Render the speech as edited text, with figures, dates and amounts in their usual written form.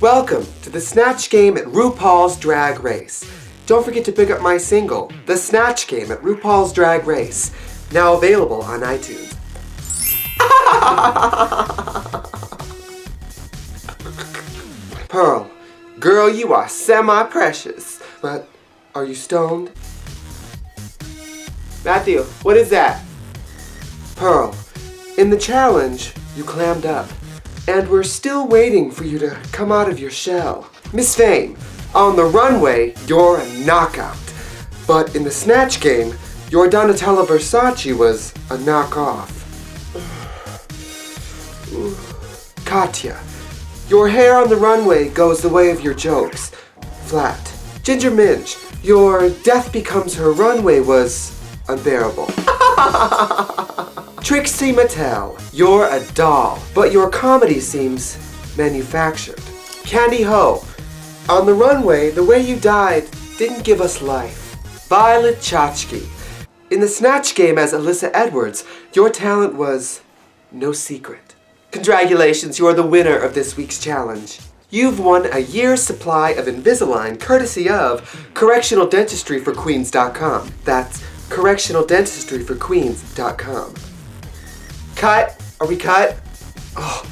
Welcome to the Snatch Game at RuPaul's Drag Race. Don't forget to pick up my single, The Snatch Game at RuPaul's Drag Race, now available on iTunes. Pearl, girl, you are semi-precious, but are you stoned? Matthew, what is that? Pearl, in the challenge, you clammed up, and we're still waiting for you to come out of your shell. Miss Fame, on the runway, you're a knockout, but in the Snatch Game, your Donatella Versace was a knockoff. Katya, your hair on the runway goes the way of your jokes. Flat. Ginger Minge, your death becomes her runway was unbearable. Trixie Mattel, you're a doll, but your comedy seems manufactured. Candy Ho, on the runway, the way you died didn't give us life. Violet Chachki, in the Snatch Game as Alyssa Edwards, your talent was no secret. Congratulations, you're the winner of this week's challenge. You've won a year's supply of Invisalign courtesy of correctionaldentistryforqueens.com. That's correctionaldentistryforqueens.com. Cut? Are we cut? Oh.